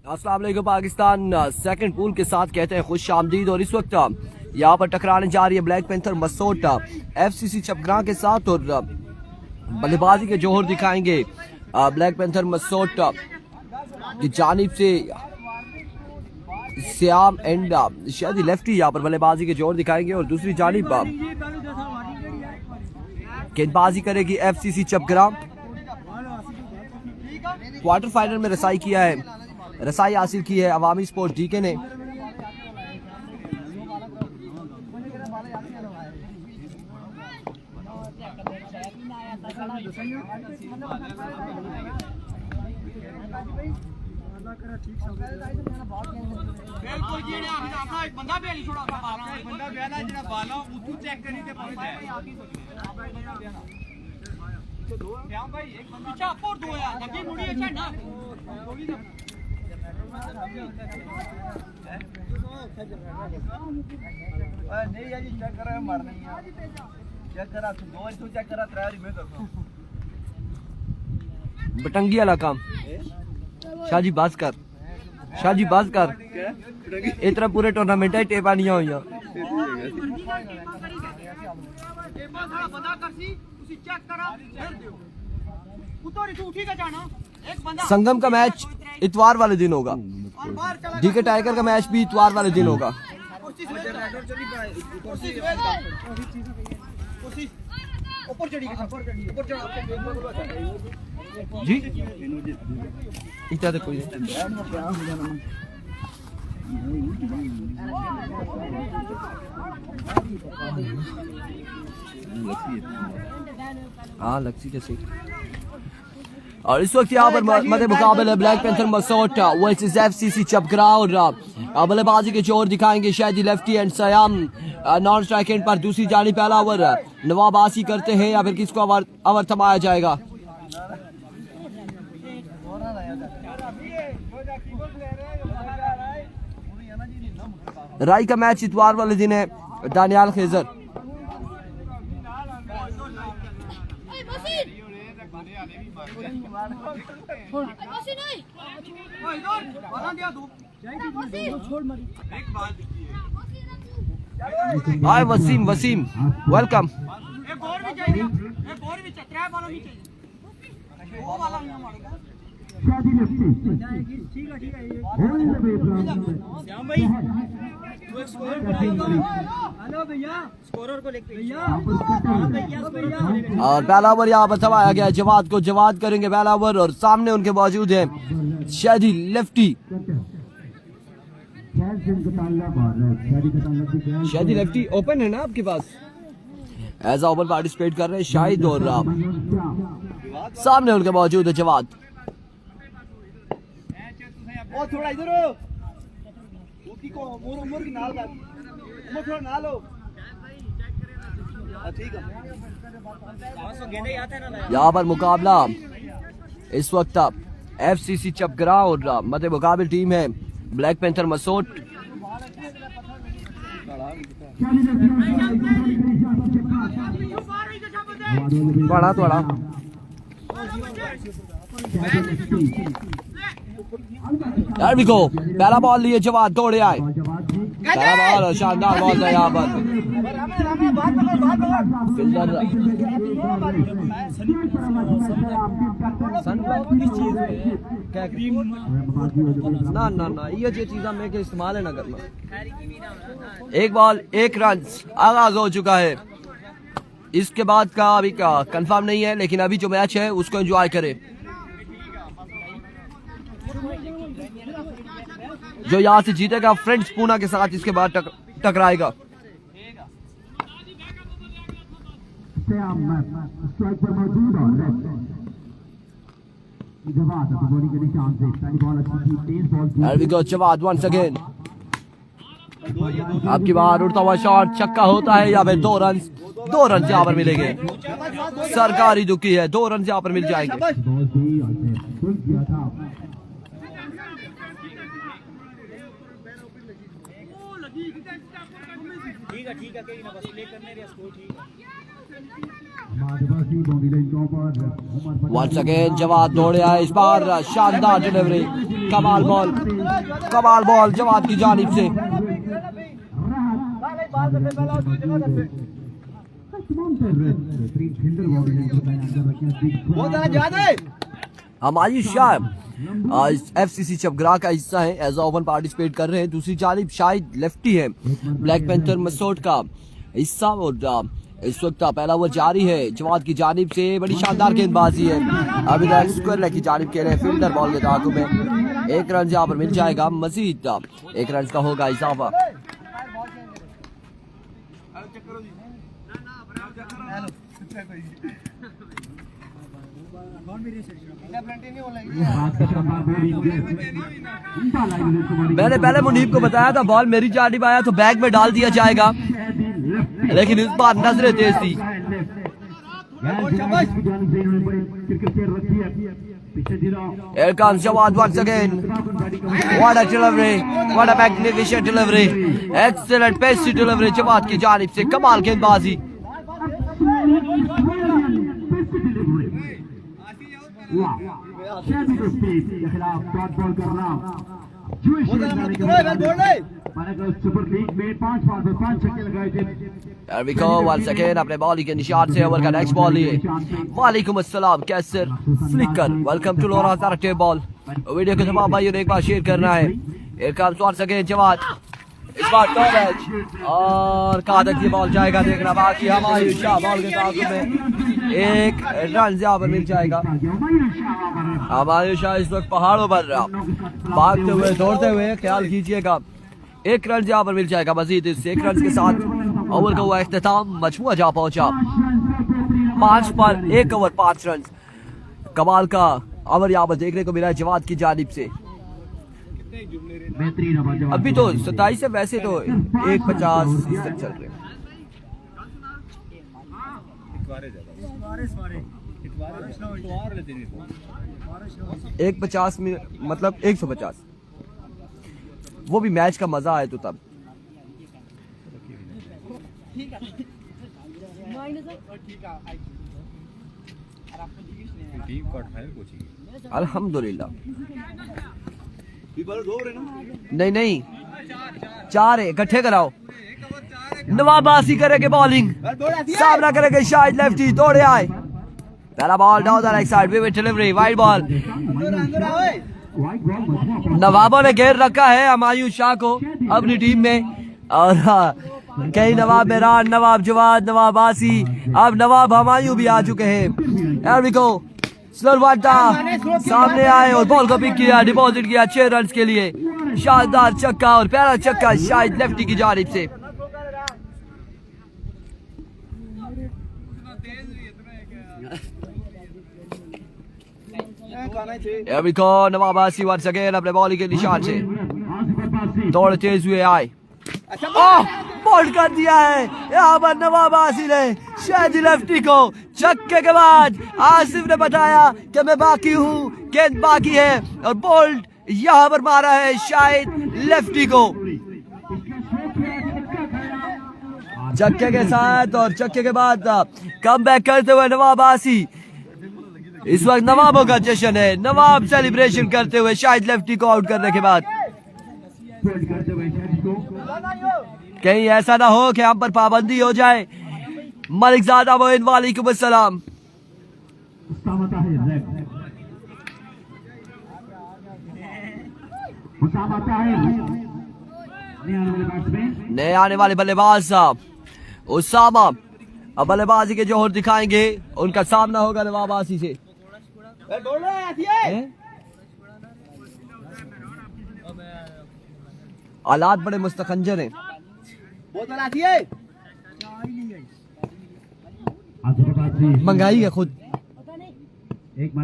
अस्सलाम वालेकुम Pakistan second pool के साथ कहते हैं खुश आमदीद। और इस वक्त यहाँ पर टकराने जा रही है ब्लैक पैंथर मसोट FCC चपग्रा के साथ और बल्लेबाजी के जोहर दिखाएंगे ब्लैक पैंथर मसोट की जानिब से श्याम एंड शायद लेफ्टी यहाँ पर बल्लेबाजी के जोहर दिखाएंगे और दूसरी जानिब गेंदबाजी करेगी FCC चपग्रा। क्वार्टर फाइनल में रसाई हासिल की है अवामी स्पोर्ट्स डीके ने। बटंगी वाला काम शाहजी बाज कर इतना पूरे टूर्नामेंट है टेपा नहीं हुई संगम का मैच इतवार वाले दिन होगा। डीके टाइगर का मैच भी इतवार वाले दिन होगा। जी इतना तो कोई हाँ लक्सी कैसे। और इस वक्त यहाँ पर मध्य मुकाबले ब्लैक पैंथर मसोट वर्सेस FCC चपग्रा और बल्लेबाजी के जोर दिखाएंगे शायद lefty and Siam non strike and पर। दूसरी जानी पहला ओवर नवाबासी करते हैं या फिर किसको ओवर थमाया जाएगा। राई का मैच इतवार वाले दिन है। दानियाल खेजर हाय वसीम वेलकम। और पहला ओवर यहाँ पर थमाया गया जवाद को। जवाद करेंगे पहला ओवर और सामने उनके मौजूद है शादी लेफ्टी। शादी लेफ्टी ओपन है ना आपके पास। एज आ ओपन पार्टिसिपेट कर रहे हैं शाहिद और सामने उनके मौजूद है जवाद। थोड़ा इधर हो थोड़ा ना लो यहाँ पर मुकाबला इस वक्त FCC चपग्रा और मध्य मुकाबले टीम है ब्लैक पैंथर मसोट। थोड़ा There we go. पहला बॉल लिए जवाद दौड़े आए। पहला बॉल शानदार बॉल था यहाँ पर। ना ये चीज़ में के इस्तेमाल है ना करना। एक बॉल एक रन आगाज हो चुका है। इसके बाद का अभी का कंफर्म नहीं है लेकिन अभी जो मैच है उसको एंजॉय करें। जो यहाँ से जीतेगा फ्रेंड्स पूना के साथ इसके बाद टकराएगा। Jawad once again. आपकी बार उड़ता हुआ शॉट छक्का होता है या फिर 2 रन यहाँ पर मिलेंगे। सरकारी दुखी है 2 रन यहाँ पर मिल जाएंगे। ठीक है बस प्ले करने रे स्कोर ठीक है। वंस अगेन जवाद दौड़े आए इस बार शानदार डिलीवरी कमाल बॉल जवाद की जानिब से। हमारी शाह FCC चपगरा का हिस्सा है, एज ओपन पार्टिसिपेट कर रहे हैं। दूसरी जानिब शाहिद लेफ्टी है, ब्लैक पैंथर मसोट का हिस्सा। और इस वक्त पहला ओवर जारी है जवाद की जानिब से। बड़ी शानदार गेंदबाजी है। अभी तक स्क्वायर लेग की जानिब के लिए फील्डर बॉल के ताक़ुब में 1 रन यहाँ पर मिल जाएगा। मजीद 1 रन का होगा इजाफा। मैंने पहले मुनीब को बताया था बॉल मेरी जानिब आया तो बैग में डाल दिया जाएगा, लेकिन इस बार नजरें तेज थी। Here comes Jawad once again. What a delivery! What a magnificent delivery! Excellent pacey delivery Jawad की जानिब से। कमाल गेंदबाजी। There we go once again अपने बॉल के निशान से ओवर का नेक्स्ट बॉल लिए। वालेकुम अस्सलाम कैसर फ्लिकर, वेलकम टू लोरा तारटे बॉल। वीडियो के तमाम भाइयों ने एक बार शेयर करना है। Here comes once again Jawad, इस बार टॉप एज और कहाँ तक ये बॉल जाएगा देखना बाकी। हमारी शाह बॉल के ताक़ुब में 1 रन यहाँ पर मिल जाएगा। हमारी शाह इस वक्त पहाड़ों पर भागते हुए दौड़ते हुए, ख्याल कीजिएगा 1 रन यहाँ पर मिल जाएगा। मजीद इस 1 रन के साथ ओवर का हुआ इख्तिताम। मजमुआ जा पहुंचा 5 पर 1 ओवर 5 रन। कमाल का ओवर यहाँ पर देखने को मिला है जवाद की जानिब से। अभी तो 27 है, वैसे तो 1.50 इस तक चल रहे। 1.50 में मतलब 150, वो भी मैच का मजा आए तो तब। अल्हम्दुलिल्लाह। नहीं 4 है, इकट्ठे कराओ। नवाब आसी करेंगे बॉलिंग, सामना करेंगे शाहिद लेफ्टी, दौड़े आए। पहला ball down the right side, vivid delivery, wide ball. नवाबों ने घेर रखा है हमायूं शाह को अपनी टीम में। और कई नवाब मेहरान, नवाब जवाद, नवाब आसी, अब नवाब हमायूं भी आ चुके हैं। Here we go. स्लोर वाटा सामने आए और बॉल को पिक किया, डिपॉजिट किया 6 रन के लिए। शानदार छक्का और प्यारा छक्का शाहिद लेफ्टी की जानिब से। Here we go. नवाब आसी once again अपने बॉलिंग के निशान से दौड़ तेज हुए आए। बोल्ड कर दिया है यहाँ पर नवाब आसी ने शाहिद लेफ्टी को। छक्के के बाद आसिफ ने बताया कि मैं बाकी हूँ, गेंद बाकी है, और बोल्ड यहाँ पर मारा है शाहिद लेफ्टी को। छक्के के साथ और छक्के के बाद कम बैक करते हुए नवाब आसी। इस वक्त नवाबों का जश्न है, नवाब सेलिब्रेशन करते हुए शाहिद लेफ्टी को आउट करने के बाद। कहीं ऐसा ना हो कि हम पर पाबंदी हो जाए। मलिक ज़ादा मोइन वालेकुम अस्सलाम। नए आने वाले बल्लेबाज साहब उसामा अब बल्लेबाजी के जोहर दिखाएंगे। उनका सामना होगा नवाब आसी से। हालात बड़े मुस्तखंजर हैं। मंगाई है खुद। एक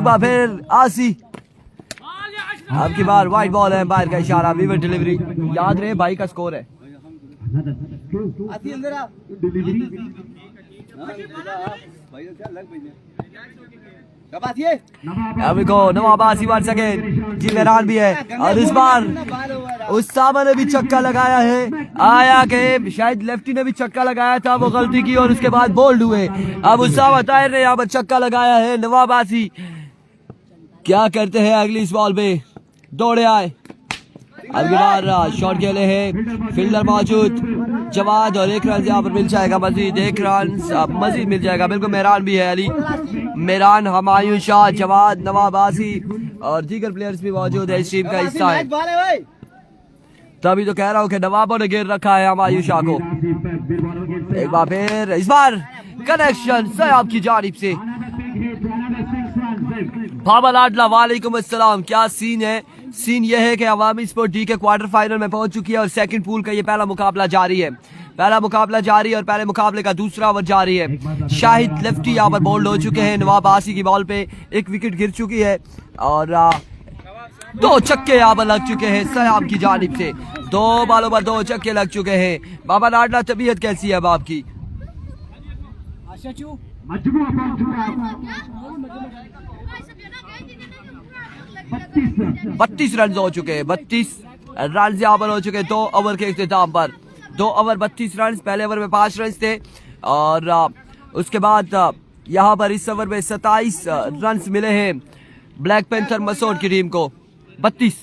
बार फिर आसी, अब की बार वाइड बॉल है, बाहर का इशारा, विविड डिलीवरी। याद रहे भाई का स्कोर है। अभी को नवाब आसी once again जी मेहरान भी है, और इस बार उसामा ने भी छक्का लगाया है। आया कि शायद लेफ्टी ने भी छक्का लगाया था, वो गलती की और उसके बाद बोल्ड हुए। अब उसामा ताहिर ने यहाँ पर छक्का लगाया है। नवाब आसी क्या करते हैं अगली इस बॉल पे, दौड़े आए, अब की बार शॉट खेले हैं, फील्डर मौजूद, जवाद और 1 रन यहाँ पर मिल जाएगा मजीद, 1 रन मजीद मिल जाएगा। बिल्कुल मेहरान भी है, अली मेहरान, हमायूं शाह, जवाद, नवाब आसी और दीगर प्लेयर्स भी मौजूद है, इस टीम का हिस्सा है। तभी तो कह रहा हूँ कि नवाबों ने घेर रखा है हमायूं शाह को। एक बार फिर, इस बार कनेक्शन सयाब की जानिब से, बाबा लाडला वालेकुम अस्सलाम। क्या सीन है? सीन यह है कि अवामी स्पोर्ट डी के क्वार्टर फाइनल में पहुंच चुकी है और सेकंड पूल का ये पहला मुकाबला जारी है, पहला मुकाबला जारी है और पहले मुकाबले का दूसरा ओवर जारी है। शाहिद लेफ्टी यहाँ पर बोल्ड हो चुके हैं, नवाब आसी की बॉल पे 1 विकेट गिर चुकी है और 2 छक्के यहाँ पर लग चुके हैं सयाब की जानिब से, 2 बॉलों पर 2 छक्के लग चुके हैं। बाबा लाडला तबीयत कैसी है बाप की? 32 रन हो चुके हैं, 32 रन यहाँ पर हो चुके हैं 2 ओवर के इख्तिताम पर, 2 ओवर 32 रन, पहले ओवर में 5 रन थे और उसके बाद यहाँ पर इस ओवर में 27 रन मिले हैं ब्लैक पैंथर मसूद की टीम को, 32।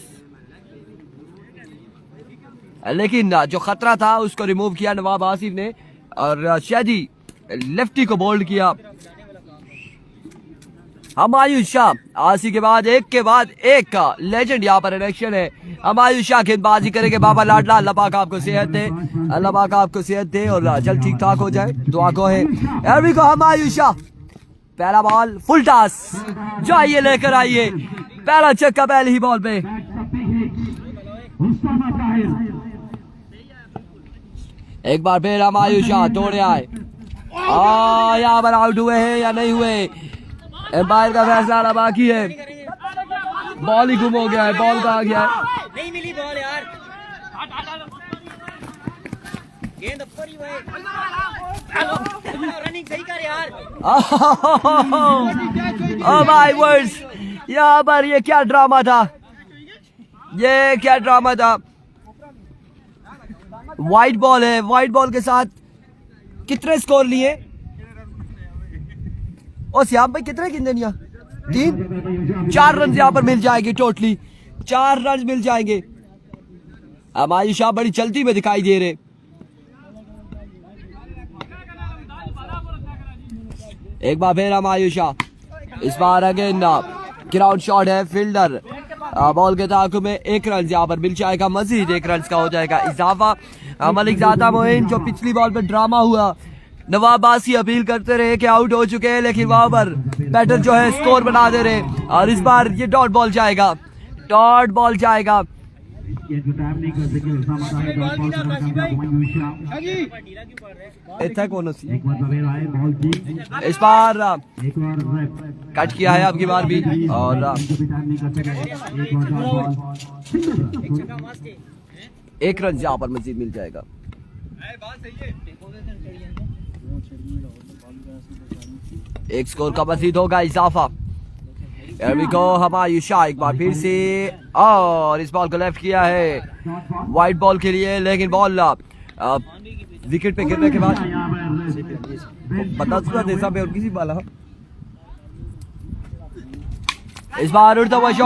लेकिन जो खतरा था उसको रिमूव किया नवाब आसिफ ने और शादी लेफ्टी को बोल्ड किया। हमायूं शाह आसी के बाद एक का लेजेंड यहाँ पर इलेक्शन है। हमायूं शाह गेंदबाजी करेंगे, बाबा लाडला अल्लाह पाक आपको सेहत दे, अल्लाह पाक आपको सेहत दे और जल्द ठीक ठाक हो जाए, दुआ को है। एवरी को हमायूं शाह, पहला बॉल फुल टॉस, जाइए लेकर आइए, पहला छक्का पहली ही बॉल पे। एक बार फिर हमायूं शाह दौड़े आए, यहाँ पर आउट हुए हैं या नहीं हुए, एम्पायर का फैसला आना बाकी है। बॉल ही गुम हो गया है, बॉल कहाँ गया है? नहीं मिली बॉल यार, गेंद ऊपर ही रनिंग सही कर यार। ओह माय वर्ड्स, यहाँ पर ये क्या ड्रामा था, ये क्या ड्रामा था। वाइट बॉल है, वाइट बॉल के साथ कितने स्कोर लिए? और श्याम भाई कितने गेंदे लिया? 3, 4 रन यहाँ पर मिल जाएंगे, टोटली 4 रन मिल जाएंगे। हमायूं शाह बड़ी चलती में दिखाई दे रहे। एक बार फिर हमायूं शाह, इस बार अगेन ग्राउंड शॉट है, फील्डर बॉल के ताकू में 1 रन यहाँ पर मिल जाएगा, मजीद 1 रन का हो जाएगा इजाफा। मलिक ज़ादा मोइन, जो पिछली बॉल पे ड्रामा हुआ, नवाब आसी अपील करते रहे कि आउट हो चुके हैं, लेकिन वहां पर बैटर जो है स्कोर बना दे रहे और इस बार ये डॉट बॉल जाएगा, डॉट बॉल जाएगा। कौन सी इस बार कट किया है आपकी बार भी और 1 रन यहाँ पर मजीद मिल जाएगा। एक स्कोर का मजीद होगा इजाफा। हमायूं शाह एक बार फिर से और इस बॉल को लेफ्ट किया है वाइट बॉल के लिए, लेकिन बॉल विकेट पे गिरने के बाद बता देसा पे और किसी बाला इस बार उड़ता हुआ